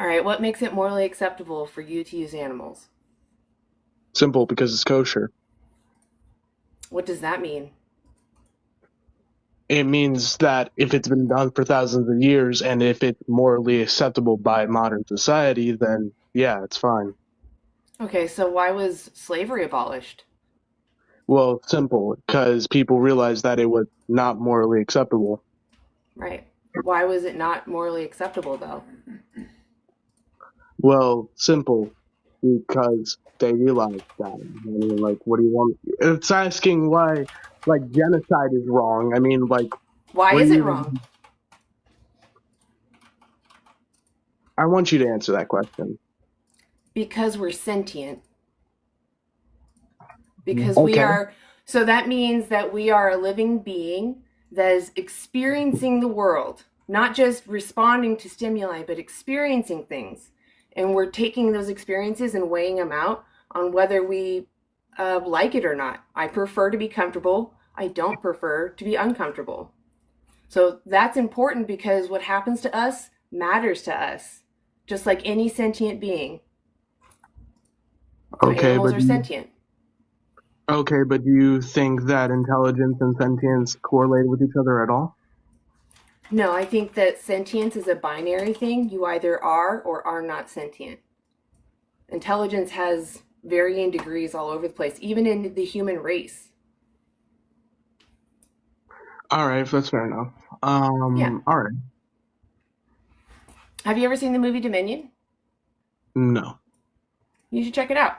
All right, what makes it morally acceptable for you to use animals? Simple, because it's kosher. What does that mean? It means that if it's been done for thousands of years and if it's morally acceptable by modern society, then yeah, it's fine. Okay, so why was slavery abolished? Well, simple, because people realized that it was not morally acceptable. Right. Why was it not morally acceptable, though? Well, simple, because they realized that. I mean, like, what do you want? It's asking why, like, genocide is wrong. I mean, like, Why what do is it you? wrong? I want you to answer that question. Because we're sentient. Because we Okay. are, so that means that we are a living being that is experiencing the world, not just responding to stimuli, but experiencing things. And we're taking those experiences and weighing them out on whether we like it or not. I prefer to be comfortable. I don't prefer to be uncomfortable. So that's important because what happens to us matters to us, just like any sentient being. So Okay, animals but are sentient. do you think that intelligence and sentience correlate with each other at all? No, I think that sentience is a binary thing. You either are or are not sentient. Intelligence has varying degrees all over the place, even in the human race. All right, that's fair enough. Yeah. All right. Have you ever seen the movie Dominion? No. You should check it out.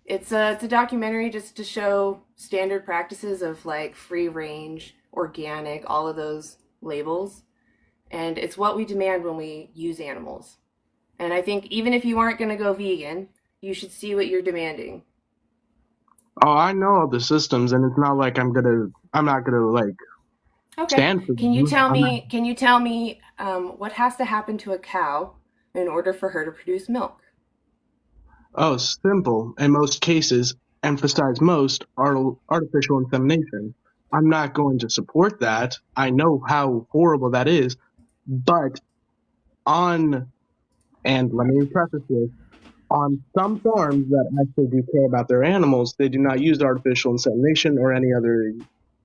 It's a documentary just to show standard practices of like free range, organic, all of those labels. And it's what we demand when we use animals. And I think even if you aren't going to go vegan, you should see what you're demanding. Oh, I know all the systems, and it's not like I'm not gonna like Okay. stand for Can you them. tell I'm not. me? Can you tell me what has to happen to a cow in order for her to produce milk? Oh, simple. In most cases, emphasize most artificial insemination. I'm not going to support that. I know how horrible that is, but on and let me preface this. On some farms that actually do care about their animals, they do not use artificial insemination or any other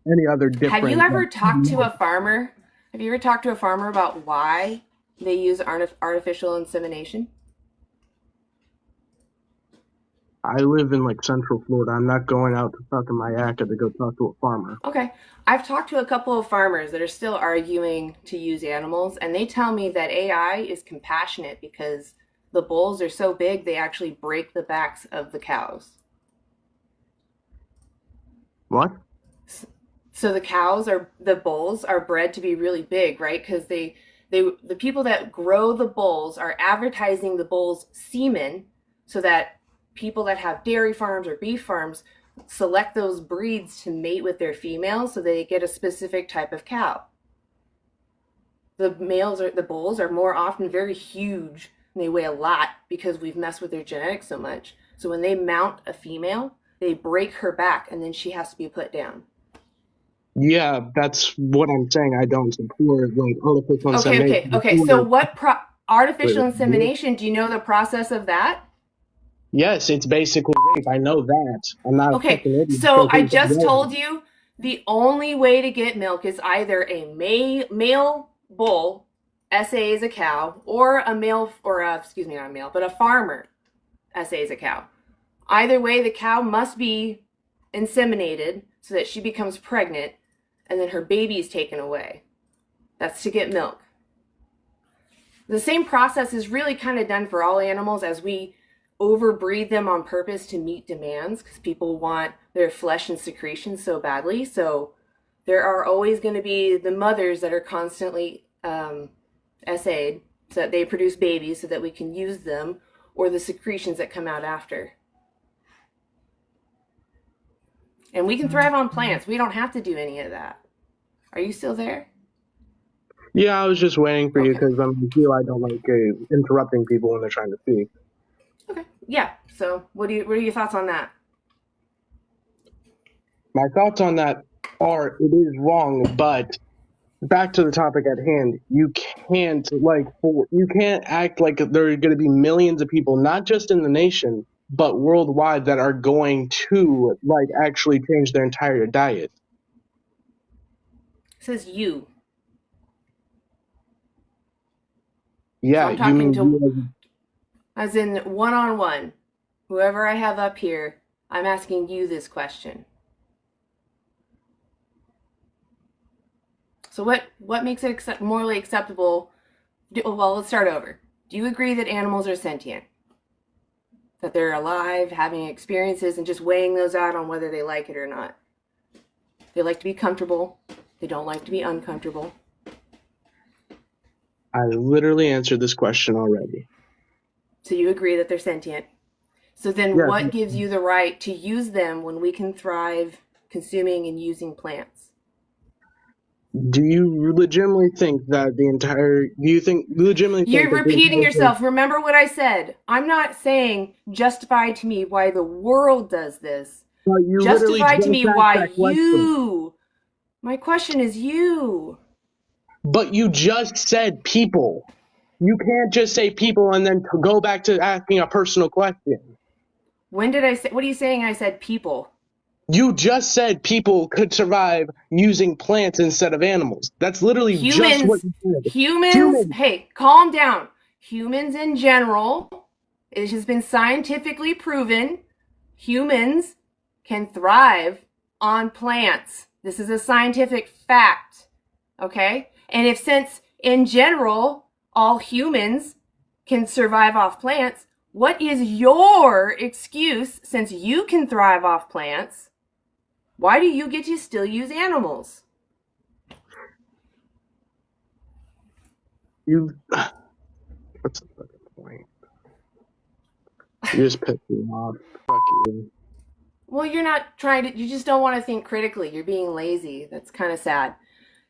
Have you different like. ever talked to a farmer? Have you ever talked to a farmer about why they use artificial insemination? I live in like Central Florida. I'm not going out to fucking Mayaca to go talk to a farmer. Okay. I've talked to a couple of farmers that are still arguing to use animals, and they tell me that AI is compassionate because the bulls are so big they actually break the backs of the cows. What? So the bulls are bred to be really big, right? Because the people that grow the bulls are advertising the bulls semen so that people that have dairy farms or beef farms select those breeds to mate with their females so they get a specific type of cow. The bulls are more often very huge and they weigh a lot because we've messed with their genetics so much. So when they mount a female, they break her back and then she has to be put down. Yeah, that's what I'm saying. I don't support like artificial insemination Okay. So or what artificial wait. insemination? Do you know the process of that? Yes, it's basically rape. I know that. I'm not a Okay, fucking idiot so because I it's just told relevant. you the only way to get milk is either a male bull, SA is a cow, or a male, or excuse me, not a male, but a farmer, SA is a cow. Either way, the cow must be inseminated so that she becomes pregnant and then her baby is taken away. That's to get milk. The same process is really kind of done for all animals as we overbreed them on purpose to meet demands because people want their flesh and secretions so badly. So there are always going to be the mothers that are constantly SA'd so that they produce babies so that we can use them, or the secretions that come out after. And we can thrive on plants. We don't have to do any of that. Are you still there? Yeah, I was just waiting for you Okay. because I'm like you. I don't like interrupting people when they're trying to speak. Okay. Yeah. So what are your thoughts on that? My thoughts on that are it is wrong, but back to the topic at hand, you can't act like there are going to be millions of people, not just in the nation, but worldwide, that are going to actually change their entire diet. It says you. So Yeah, I'm you talking mean to, you as in one-on-one. Whoever I have up here, I'm asking you this question. So what makes it morally acceptable? Well, let's start over. Do you agree that animals are sentient? That they're alive, having experiences, and just weighing those out on whether they like it or not? They like to be comfortable. They don't like to be uncomfortable. I literally answered this question already. So you agree that they're sentient. So then Yeah. what gives you the right to use them when we can thrive consuming and using plants? Do you legitimately think that You're the repeating entire thing? yourself. Remember what I said. I'm not saying justify to me why the world does this. Well, you literally Justify to just me asked why that question. you. My question is you. But you just said people. You can't just say people and then go back to asking a personal question. When did I say, what are you saying? I said people. You just said people could survive using plants instead of animals. That's literally just what Humans, you said. humans, Humans. hey, calm down. Humans in general, it has been scientifically proven, humans can thrive on plants. This is a scientific fact, okay? And if since in general, all humans can survive off plants, what is your excuse since you can thrive off plants? Why do you get to still use animals? What's the fucking point? You just pissed me off. Fuck you. Well, you're not trying to, you just don't want to think critically. You're being lazy. That's kind of sad.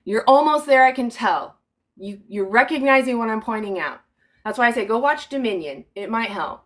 You're almost there, I can tell. You're recognizing what I'm pointing out. That's why I say go watch Dominion. It might help.